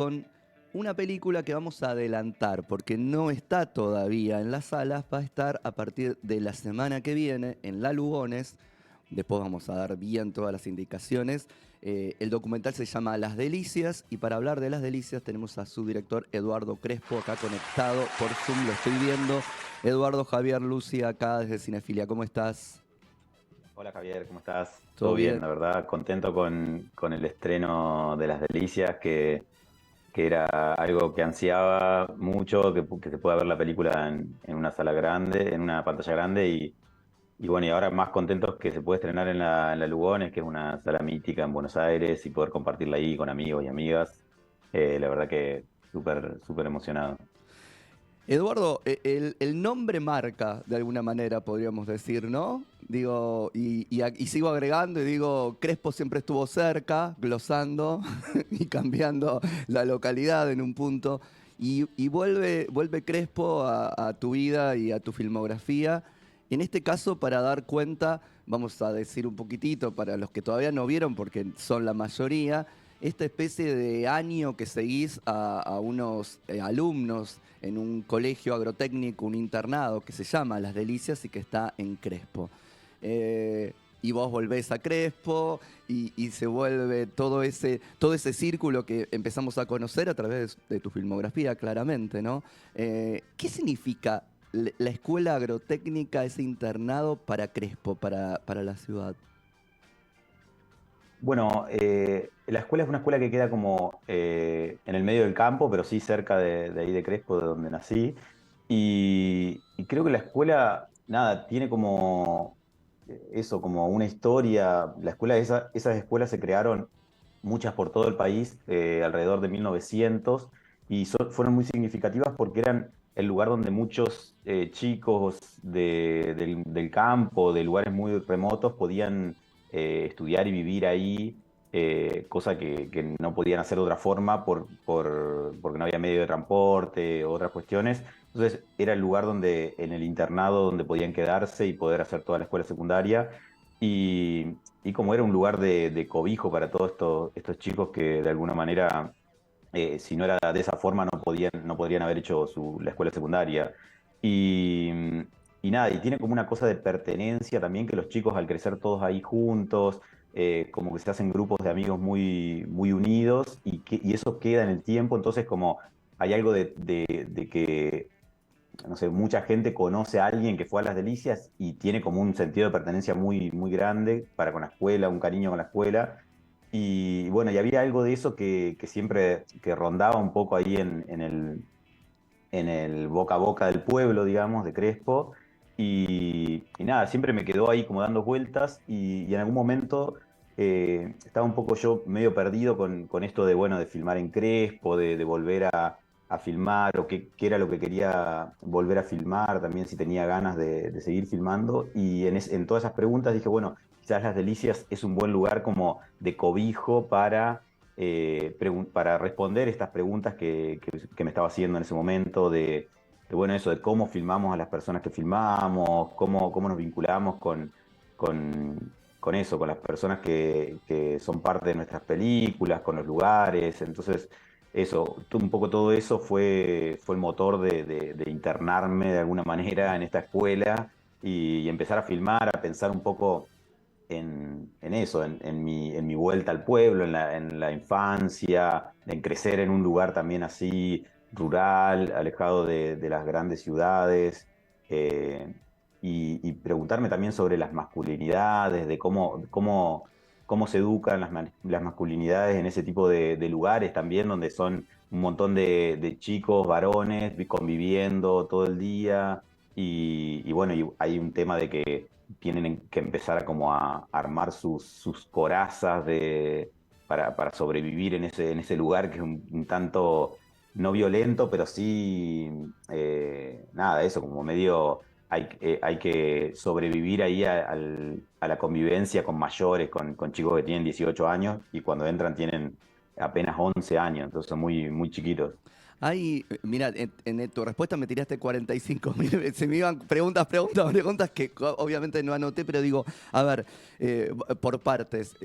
con una película que vamos a adelantar porque no está todavía en las salas, va a estar a partir de la semana que viene en La Lugones. Después vamos a dar bien todas las indicaciones. El documental se llama Las Delicias y para hablar de Las Delicias tenemos a su director Eduardo Crespo acá conectado por Zoom, lo estoy viendo. Eduardo, Javier, Lucy acá desde Cinefilia, ¿cómo estás? Hola Javier, ¿cómo estás? ¿Todo Todo bien, bien? la verdad, contento con el estreno de Las Delicias, que era algo que ansiaba mucho, que se pueda ver la película en una sala grande, en una pantalla grande, y bueno, y ahora más contentos que se puede estrenar en la Lugones, que es una sala mítica en Buenos Aires, y poder compartirla ahí con amigos y amigas. La verdad que súper, súper emocionado. Eduardo, el nombre marca de alguna manera, podríamos decir, ¿no? Digo, y sigo agregando y digo, Crespo siempre estuvo cerca, glosando y cambiando la localidad en un punto. Y vuelve Crespo a tu vida y a tu filmografía. En este caso, para dar cuenta, vamos a decir un poquitito para los que todavía no vieron, porque son la mayoría, esta especie de año que seguís a unos alumnos en un colegio agrotécnico, un internado que se llama Las Delicias y que está en Crespo. Y vos volvés a Crespo y se vuelve todo ese círculo que empezamos a conocer a través de tu filmografía, claramente, ¿no? ¿Qué significa la escuela agrotécnica, ese internado para Crespo, para la ciudad? Bueno, la escuela es una escuela que queda como en el medio del campo, pero sí cerca de ahí de Crespo, de donde nací. Y creo que la escuela, nada, tiene como eso, como una historia. La escuela, esas escuelas se crearon muchas por todo el país, alrededor de 1900, y fueron muy significativas porque eran el lugar donde muchos chicos del campo, de lugares muy remotos, podían estudiar y vivir ahí, cosa que no podían hacer de otra forma porque no había medio de transporte o otras cuestiones. Entonces era el lugar donde, en el internado, donde podían quedarse y poder hacer toda la escuela secundaria. Y como era un lugar de cobijo para todos estos chicos que de alguna manera, si no era de esa forma, no podrían haber hecho la escuela secundaria. Y, y nada, y tiene como una cosa de pertenencia también, que los chicos al crecer todos ahí juntos, como que se hacen grupos de amigos muy, muy unidos, y eso queda en el tiempo. Entonces como hay algo de que, no sé, mucha gente conoce a alguien que fue a Las Delicias y tiene como un sentido de pertenencia muy, muy grande para con la escuela, un cariño con la escuela. Y bueno, y había algo de eso que siempre que rondaba un poco ahí en el boca a boca del pueblo, digamos, de Crespo. Y nada, siempre me quedó ahí como dando vueltas, y en algún momento estaba un poco yo medio perdido con esto de, bueno, de filmar en Crespo, de volver a filmar, o qué era lo que quería volver a filmar, también si tenía ganas de seguir filmando. Y en todas esas preguntas dije, bueno, quizás Las Delicias es un buen lugar como de cobijo para responder estas preguntas que me estaba haciendo en ese momento, bueno, eso, de cómo filmamos a las personas que filmamos, cómo nos vinculamos con eso, con las personas que son parte de nuestras películas, con los lugares. Entonces, eso, un poco todo eso fue el motor de internarme de alguna manera en esta escuela, y empezar a filmar, a pensar un poco en eso, en mi vuelta al pueblo, en la infancia, en crecer en un lugar también así rural, alejado de las grandes ciudades. eh, y preguntarme también sobre las masculinidades, de cómo se educan las masculinidades en ese tipo de lugares también, donde son un montón de chicos, varones, conviviendo todo el día. Y bueno, y hay un tema de que tienen que empezar a como a armar sus corazas para sobrevivir en ese lugar, que es un tanto no violento, pero sí, nada, eso, como medio hay que sobrevivir ahí a la convivencia con mayores, con chicos que tienen 18 años, y cuando entran tienen apenas 11 años, entonces son muy, muy chiquitos. Ay, mira, en tu respuesta me tiraste 45.000. Se me iban preguntas que obviamente no anoté, pero digo, a ver, por partes.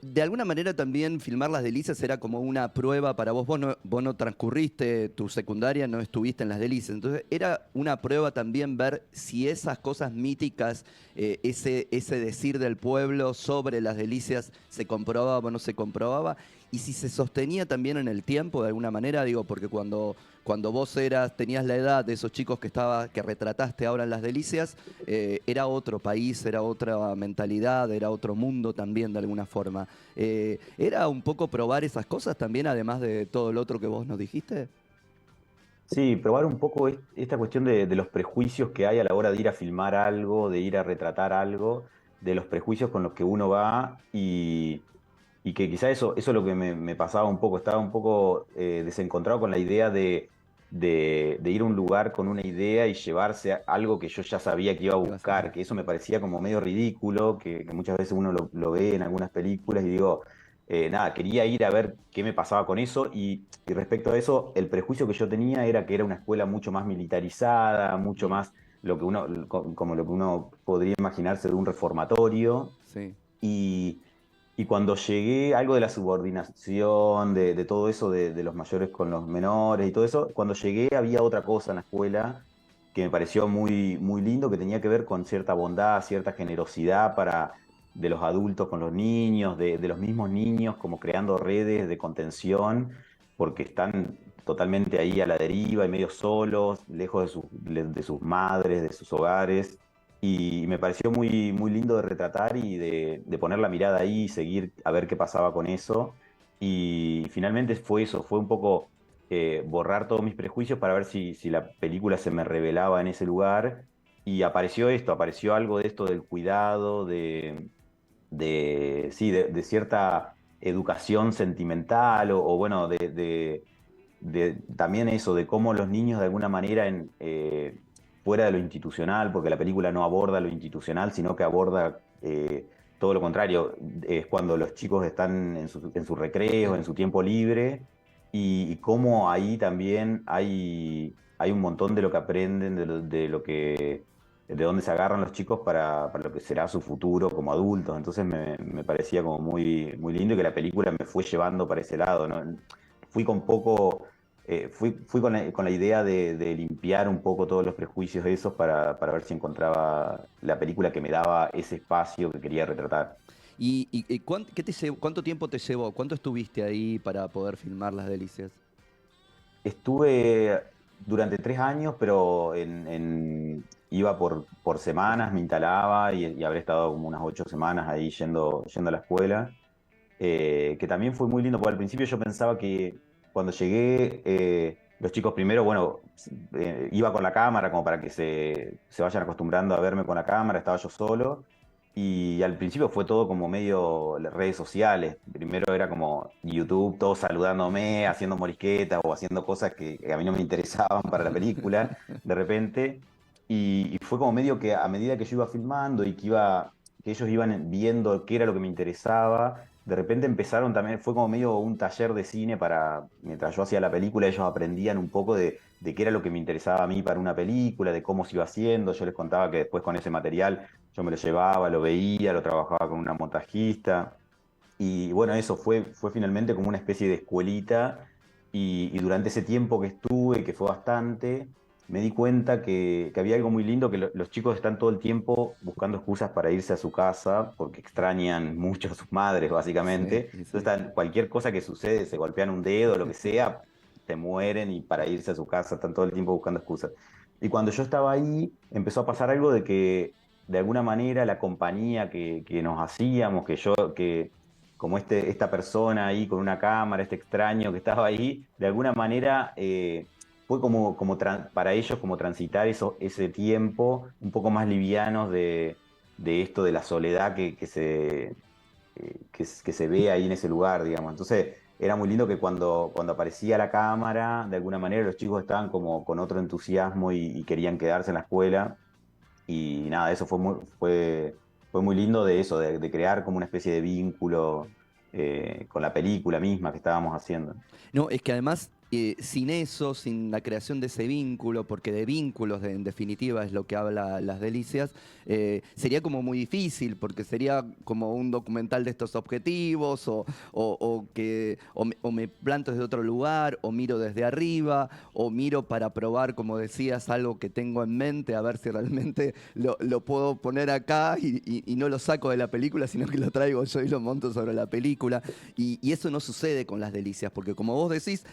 De alguna manera también filmar Las Delicias era como una prueba para vos. Vos no transcurriste tu secundaria, no estuviste en Las Delicias. Entonces era una prueba también ver si esas cosas míticas, ese decir del pueblo sobre Las Delicias se comprobaba o no se comprobaba. Y si se sostenía también en el tiempo de alguna manera, digo, porque cuando vos tenías la edad de esos chicos que retrataste ahora en Las Delicias, era otro país, era otra mentalidad, era otro mundo también de alguna forma. ¿Era un poco probar esas cosas también, además de todo lo otro que vos nos dijiste? Sí, probar un poco esta cuestión de los prejuicios que hay a la hora de ir a filmar algo, de ir a retratar algo, de los prejuicios con los que uno va y que quizá eso es lo que me pasaba un poco, estaba un poco desencontrado con la idea de ir a un lugar con una idea y llevarse algo que yo ya sabía que iba a ¿Qué vas a buscar, hacer? que eso me parecía como medio ridículo, que muchas veces uno lo ve en algunas películas y digo, nada, quería ir a ver qué me pasaba con eso y respecto a eso, el prejuicio que yo tenía era que era una escuela mucho más militarizada, mucho Mm, más lo que como lo que uno podría imaginarse de un reformatorio. sí. Y, y cuando llegué, algo de la subordinación, de todo eso, de los mayores con los menores y todo eso, cuando llegué había otra cosa en la escuela que me pareció muy, muy lindo, que tenía que ver con cierta bondad, cierta generosidad de los adultos con los niños, de los mismos niños, como creando redes de contención, porque están totalmente ahí a la deriva y medio solos, lejos de sus madres, de sus hogares. Y me pareció muy, muy lindo de retratar y de poner la mirada ahí y seguir a ver qué pasaba con eso. Y finalmente fue eso, fue un poco borrar todos mis prejuicios para ver si la película se me revelaba en ese lugar. Y apareció esto, apareció algo de esto del cuidado, sí, de cierta educación sentimental o bueno, también eso, de cómo los niños de alguna manera fuera de lo institucional, porque la película no aborda lo institucional, sino que aborda todo lo contrario, es cuando los chicos están en su recreo, en Recreo. su tiempo libre, y cómo ahí también hay un montón de lo que aprenden, de dónde se agarran los chicos para lo que será su futuro como adultos. Entonces me parecía como muy, muy lindo y que la película me fue llevando para ese lado, ¿no? Fui con poco, fui con la idea de limpiar un poco todos los prejuicios de esos para ver si encontraba la película que me daba ese espacio que quería retratar. ¿Cuánto tiempo te llevó? ¿Cuánto estuviste ahí para poder filmar Las Delicias? Estuve durante 3 años, pero iba por semanas, me instalaba y habré estado como unas 8 semanas ahí yendo a la escuela. Que también fue muy lindo, porque al principio yo pensaba que cuando llegué, los chicos primero, bueno, iba con la cámara como para que se vayan acostumbrando a verme con la cámara, estaba yo solo, y al principio fue todo como medio las redes sociales, primero era como YouTube, todos saludándome, haciendo morisquetas o haciendo cosas que a mí no me interesaban para la película, de repente, y fue como medio que a medida que yo iba filmando y que ellos iban viendo qué era lo que me interesaba, de repente empezaron también, fue como medio un taller de cine mientras yo hacía la película, ellos aprendían un poco de qué era lo que me interesaba a mí para una película, de cómo se iba haciendo, yo les contaba que después con ese material yo me lo llevaba, lo veía, lo trabajaba con una montajista, y bueno, eso fue finalmente como una especie de escuelita, y durante ese tiempo que estuve, que fue bastante, me di cuenta que había algo muy lindo, que los chicos están todo el tiempo buscando excusas para irse a su casa, porque extrañan mucho a sus madres, Sí, básicamente. y Entonces, sí. cualquier cosa que sucede, se golpean un dedo, lo que sea, se mueren y para irse a su casa están todo el tiempo buscando excusas. Y cuando yo estaba ahí, empezó a pasar algo de que, de alguna manera, la compañía que nos hacíamos, que como esta persona ahí con una cámara, este extraño que estaba ahí, de alguna manera fue para ellos como transitar ese tiempo un poco más livianos de esto de la soledad que se ve ahí en ese lugar, digamos. Entonces era muy lindo que cuando aparecía la cámara, de alguna manera los chicos estaban como con otro entusiasmo y querían quedarse en la escuela. Y nada, eso fue muy lindo de eso, de crear como una especie de vínculo con la película misma que estábamos haciendo. No, es que además sin eso, sin la creación de ese vínculo, porque de vínculos, en definitiva, es lo que habla Las Delicias, sería como muy difícil, porque sería como un documental de estos objetivos, o me planto desde otro lugar, o miro desde arriba, o miro para probar, como decías, algo que tengo en mente, a ver si realmente lo puedo poner acá y no lo saco de la película, sino que lo traigo yo y lo monto sobre la película. Y eso no sucede con Las Delicias, porque como vos decís,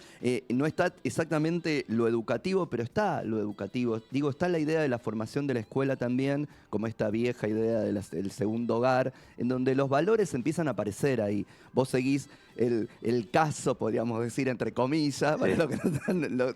no está exactamente lo educativo, pero está lo educativo. Digo, está la idea de la formación de la escuela también, como esta vieja idea del segundo hogar, en donde los valores empiezan a aparecer ahí. Vos seguís el caso, podríamos decir, entre comillas, para Sí.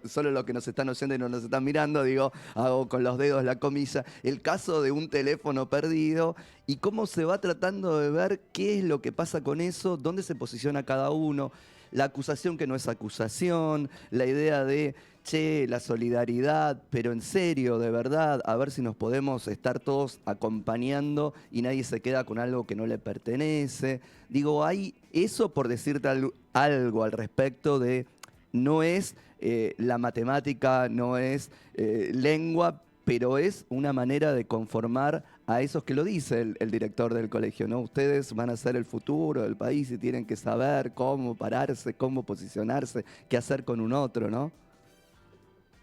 solo los que nos están oyendo y no nos están mirando, digo, hago con los dedos la comilla, el caso de un teléfono perdido y cómo se va tratando de ver qué es lo que pasa con eso, dónde se posiciona cada uno, la acusación que no es acusación, la idea de, che, la solidaridad, pero en serio, de verdad, a ver si nos podemos estar todos acompañando y nadie se queda con algo que no le pertenece. Digo, hay eso por decirte algo al respecto de, no es la matemática, no es lengua, pero es una manera de conformar a esos que lo dice el director del colegio, ¿no? Ustedes van a ser el futuro del país y tienen que saber cómo pararse, cómo posicionarse, qué hacer con un otro, ¿no?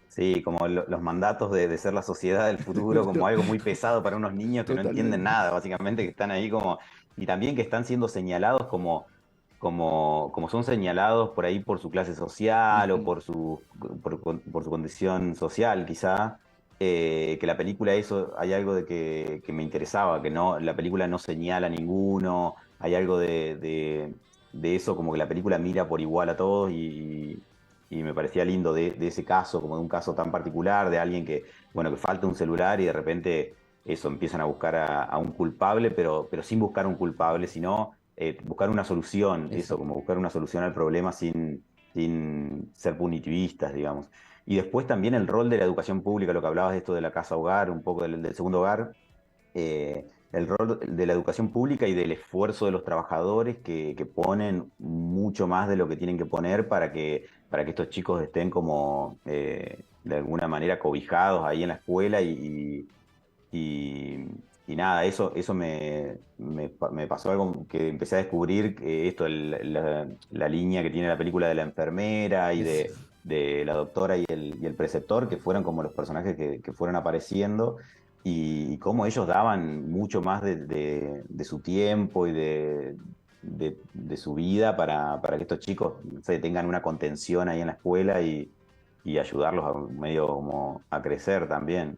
Sí, como los mandatos de ser la sociedad del futuro, como algo muy pesado para unos niños que no entienden Totalmente. nada, básicamente, que están ahí como, y también que están siendo señalados como son señalados por ahí por su clase social o Ujú. por su condición social, quizá, que la película eso, hay algo de que me interesaba, que no, la película no señala a ninguno, hay algo de eso, como que la película mira por igual a todos y me parecía lindo de ese caso, como de un caso tan particular, de alguien que, bueno, que falta un celular y de repente eso, empiezan a buscar a un culpable, pero sin buscar un culpable, sino buscar una solución, eso, Eso. como buscar una solución al problema sin ser punitivistas, digamos. Y después también el rol de la educación pública, lo que hablabas de esto de la casa hogar, un poco del segundo hogar, el rol de la educación pública y del esfuerzo de los trabajadores que ponen mucho más de lo que tienen que poner para que estos chicos estén como de alguna manera cobijados ahí en la escuela y, y nada, eso me pasó algo que empecé a descubrir, que esto, la línea que tiene la película de la enfermera y Es- de la doctora y el preceptor, que fueron como los personajes que fueron apareciendo, y cómo ellos daban mucho más de su tiempo y de su vida para que estos chicos, no sé, tengan una contención ahí en la escuela y ayudarlos a medio como a crecer también.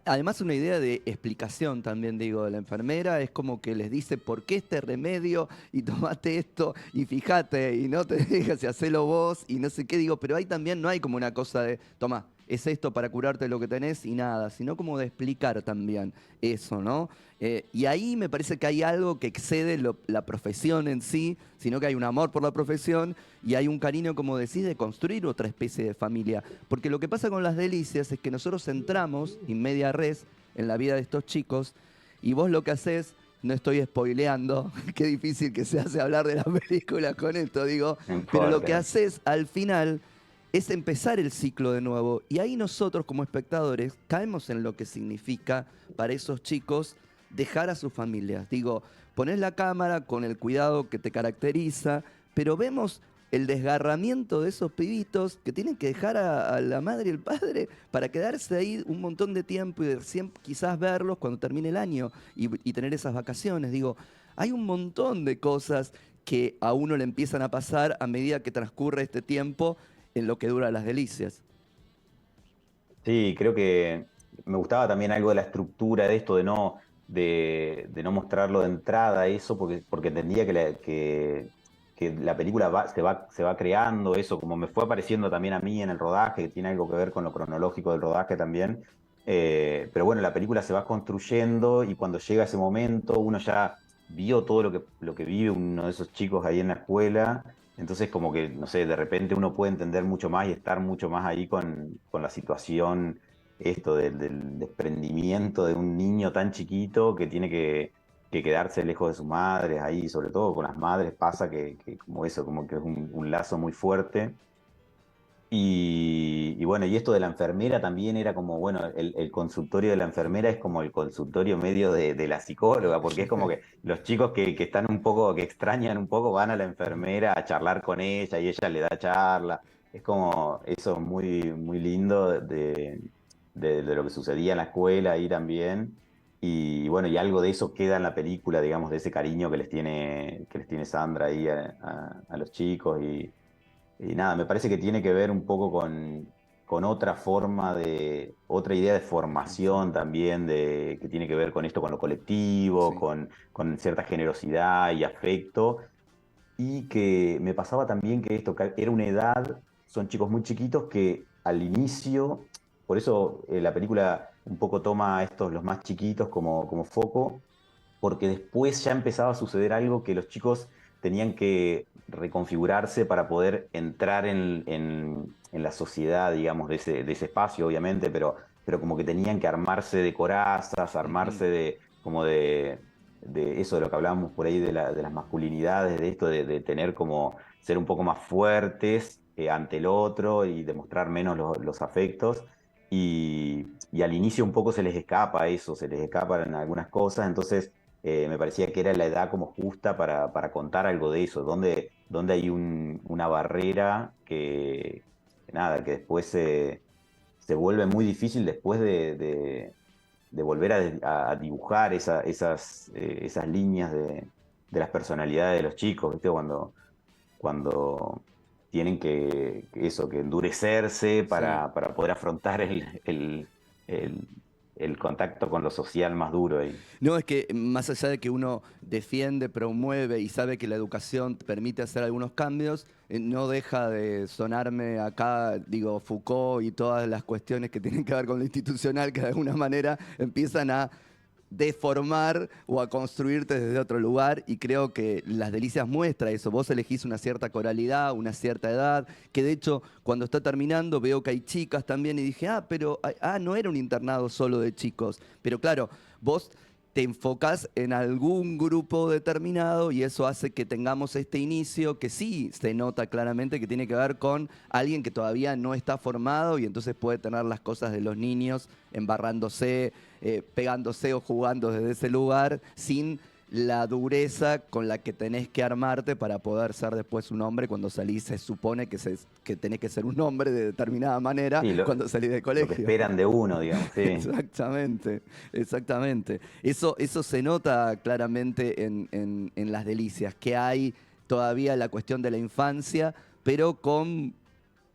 Además, una idea de explicación también, digo, de la enfermera, es como que les dice por qué este remedio y tomate esto y fíjate y no te dejes y hacelo vos y no sé qué, digo, pero ahí también no hay como una cosa de, toma, es esto para curarte lo que tenés y nada, sino como de explicar también eso, ¿no? Y ahí me parece que hay algo que excede la profesión en sí, sino que hay un amor por la profesión y hay un cariño, como decís, de construir otra especie de familia. Porque lo que pasa con Las Delicias es que nosotros entramos in media res en la vida de estos chicos y vos lo que haces, no estoy spoileando, qué difícil que se hace hablar de la película con esto, digo, No pero lo que importa. haces al final es empezar el ciclo de nuevo y ahí nosotros como espectadores caemos en lo que significa para esos chicos dejar a sus familias. Digo, pones la cámara con el cuidado que te caracteriza, pero vemos el desgarramiento de esos pibitos que tienen que dejar a la madre y el padre para quedarse ahí un montón de tiempo y recién quizás verlos cuando termine el año y tener esas vacaciones. Digo, hay un montón de cosas que a uno le empiezan a pasar a medida que transcurre este tiempo en lo que dura Las Delicias. Sí, creo que me gustaba también algo de la estructura de esto, de no mostrarlo de entrada, eso, porque entendía que la película se va creando, eso, como me fue apareciendo también a mí en el rodaje, que tiene algo que ver con lo cronológico del rodaje también. Pero bueno, la película se va construyendo y cuando llega ese momento, uno ya vio todo lo que vive uno de esos chicos ahí en la escuela. Entonces, como que, no sé, de repente uno puede entender mucho más y estar mucho más ahí con la situación, esto del desprendimiento de un niño tan chiquito que tiene que quedarse lejos de su madre, ahí, sobre todo con las madres pasa que como eso, como que es un lazo muy fuerte. Y bueno, y esto de la enfermera también era como, bueno, el consultorio de la enfermera es como el consultorio medio de la psicóloga, porque es como que los chicos que están un poco, que extrañan un poco, van a la enfermera a charlar con ella y ella le da charla. Es como eso muy, muy lindo de lo que sucedía en la escuela ahí también. Y bueno, y algo de eso queda en la película, digamos, de ese cariño que les tiene Sandra ahí a los chicos. Y nada, me parece que tiene que ver un poco con otra forma otra idea de formación también, que tiene que ver con esto, con lo colectivo, Sí, con cierta generosidad y afecto. Y que me pasaba también que esto, que era una edad, son chicos muy chiquitos que al inicio, por eso la película un poco toma a estos, los más chiquitos, como foco, porque después ya empezaba a suceder algo que los chicos tenían que reconfigurarse para poder entrar en la sociedad, digamos, de ese espacio, obviamente, pero como que tenían que armarse de corazas, ujú, armarse como de eso de lo que hablábamos por ahí de las masculinidades, de esto de tener como ser un poco más fuertes ante el otro y demostrar menos los afectos. Y al inicio un poco se les escapa eso, se les escapan algunas cosas, entonces me parecía que era la edad como justa para contar algo de eso, donde hay una barrera nada, que después se vuelve muy difícil después de volver a dibujar esas líneas de las personalidades de los chicos, ¿viste? Cuando tienen que endurecerse sí. para poder afrontar el, el contacto con lo social más duro ahí. No, es que más allá de que uno defiende, promueve y sabe que la educación te permite hacer algunos cambios, no deja de sonarme acá, digo, Foucault y todas las cuestiones que tienen que ver con lo institucional que de alguna manera empiezan a deformar o a construirte desde otro lugar y creo que Las Delicias muestra eso. Vos elegís una cierta coralidad, una cierta edad, que de hecho cuando está terminando veo que hay chicas también y dije, pero no era un internado solo de chicos. Pero claro, vos te enfocás en algún grupo determinado y eso hace que tengamos este inicio que sí se nota claramente que tiene que ver con alguien que todavía no está formado y entonces puede tener las cosas de los niños embarrándose, pegándose o jugando desde ese lugar sin la dureza con la que tenés que armarte para poder ser después un hombre cuando salís. Se supone que tenés que ser un hombre de determinada manera Sí, cuando salís del lo que colegio. esperan de uno, digamos, sí. Exactamente, exactamente. Eso se nota claramente en Las Delicias, que hay todavía la cuestión de la infancia, pero con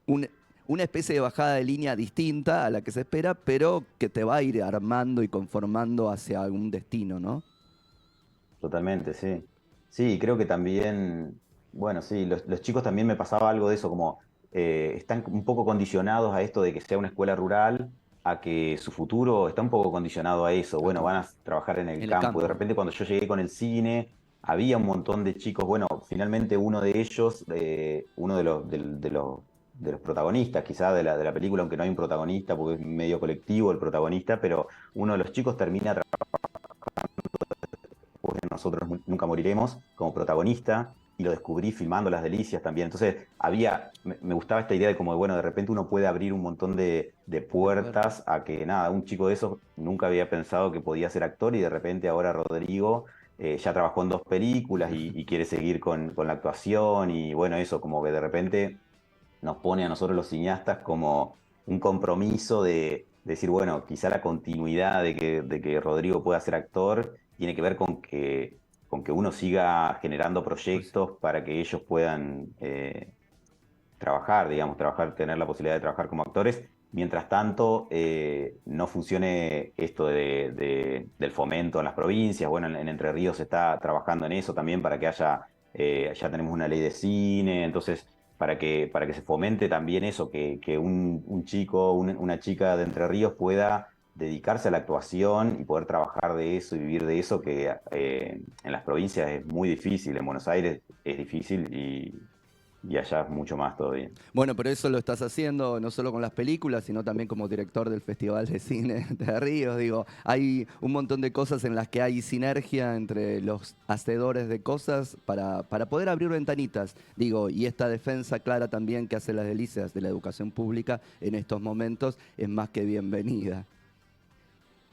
un- una especie de bajada de línea distinta a la que se espera, pero que te va a ir armando y conformando hacia algún destino, ¿no? Totalmente, sí. Sí, creo que también, bueno, sí, los chicos también me pasaba algo de eso, como están un poco condicionados a esto de que sea una escuela rural, a que su futuro está un poco condicionado a eso. Tal Bueno, cual. van a trabajar en el En el campo. De campo. repente cuando yo llegué con el cine, había un montón de chicos, bueno, finalmente uno de ellos, uno de los protagonistas quizá de la película, aunque no hay un protagonista, porque es medio colectivo el protagonista, pero uno de los chicos termina después de Nosotros Nunca Moriremos, como protagonista, y lo descubrí filmando Las Delicias también. Entonces, me gustaba esta idea de como, bueno, de repente uno puede abrir un montón de De puerta. puertas a que, nada, un chico de esos nunca había pensado que podía ser actor y de repente ahora Rodrigo ya trabajó en 2 películas y quiere seguir con la actuación y bueno, eso, como que de repente nos pone a nosotros los cineastas como un compromiso de decir, bueno, quizá la continuidad de que Rodrigo pueda ser actor tiene que ver con que uno siga generando Pues, proyectos para que ellos puedan trabajar, digamos, tener la posibilidad de trabajar como actores. Mientras tanto, no funcione esto del fomento en las provincias. Bueno, en Entre Ríos se está trabajando en eso también para que ya tenemos una ley de cine, entonces para que se fomente también eso, que un chico, una chica de Entre Ríos pueda dedicarse a la actuación y poder trabajar de eso y vivir de eso, que en las provincias es muy difícil, en Buenos Aires es difícil y allá es mucho más todavía. Bueno, pero eso lo estás haciendo no solo con las películas, sino también como director del Festival de Cine de Ríos. Digo, hay un montón de cosas en las que hay sinergia entre los hacedores de cosas para poder abrir ventanitas. Digo, y esta defensa clara también que hace las delicias de la educación pública en estos momentos es más que bienvenida.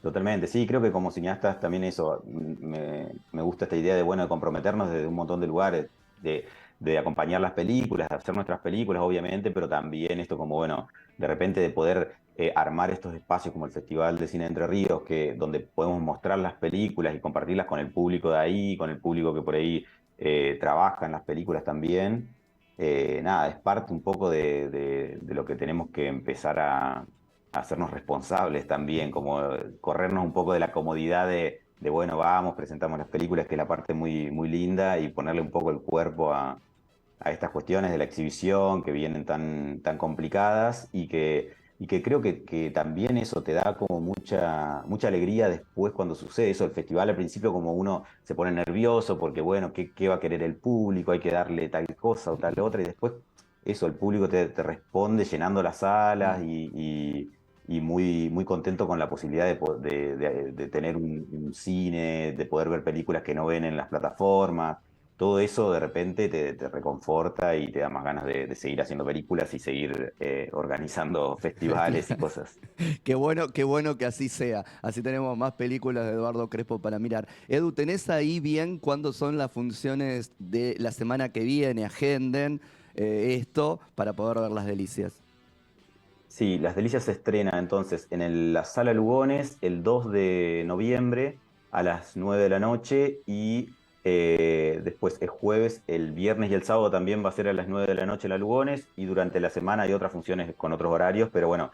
Totalmente, sí, creo que como cineastas también eso, me gusta esta idea de, bueno, de comprometernos desde un montón de lugares, de acompañar las películas, de hacer nuestras películas, obviamente, pero también esto como, bueno, de repente de poder armar estos espacios como el Festival de Cine de Entre Ríos, donde podemos mostrar las películas y compartirlas con el público de ahí, con el público que por ahí trabaja en las películas también. Nada, es parte un poco de lo que tenemos que empezar a hacernos responsables también, como corrernos un poco de la comodidad bueno, vamos, presentamos las películas, que es la parte muy, muy linda, y ponerle un poco el cuerpo a estas cuestiones de la exhibición que vienen tan complicadas y que creo que también eso te da como mucha alegría después cuando sucede eso. El festival al principio como uno se pone nervioso porque, bueno, ¿qué va a querer el público? Hay que darle tal cosa o tal otra, y después eso, el público te responde llenando las salas y muy, muy contento con la posibilidad de tener un cine, de poder ver películas que no ven en las plataformas. Todo eso de repente te reconforta y te da más ganas de seguir haciendo películas y seguir organizando festivales y cosas. Qué bueno que así sea. Así tenemos más películas de Eduardo Crespo para mirar. Edu, ¿tenés ahí bien cuándo son las funciones de la semana que viene? Agenden esto para poder ver las delicias. Sí, Las Delicias se estrena entonces en la Sala Lugones el 2 de noviembre a las 9 de la noche, y después es jueves, el viernes y el sábado también va a ser a las 9 de la noche en la Lugones, y durante la semana hay otras funciones con otros horarios, pero bueno,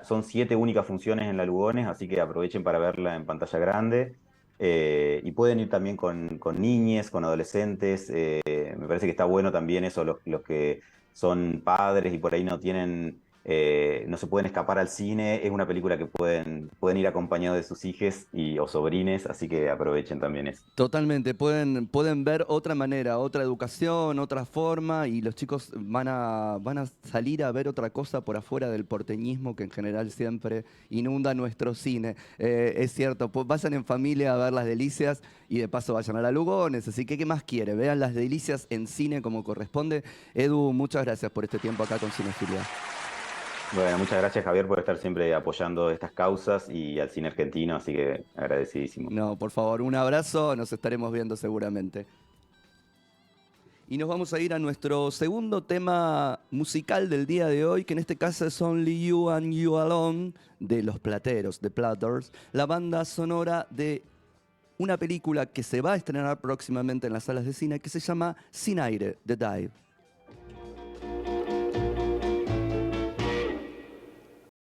son 7 únicas funciones en la Lugones, así que aprovechen para verla en pantalla grande. Y pueden ir también con niñes, con adolescentes. Me parece que está bueno también eso, los que son padres y por ahí no se pueden escapar al cine. Es una película que pueden ir acompañados de sus hijes o sobrines, así que aprovechen también eso. Totalmente, pueden ver otra manera, otra educación, otra forma, y los chicos van a salir a ver otra cosa por afuera del porteñismo que en general siempre inunda nuestro cine. Es cierto, pues vayan en familia a ver Las Delicias y de paso vayan a la Lugones, así que ¿qué más quiere? Vean Las Delicias en cine como corresponde. Edu, muchas gracias por este tiempo acá con Cinefilia. Bueno, muchas gracias, Javier, por estar siempre apoyando estas causas y al cine argentino, así que agradecidísimo. No, por favor, un abrazo, nos estaremos viendo seguramente. Y nos vamos a ir a nuestro segundo tema musical del día de hoy, que en este caso es Only You and You Alone, de Los Plateros, de Platters, la banda sonora de una película que se va a estrenar próximamente en las salas de cine, que se llama Sin Aire, The Dive.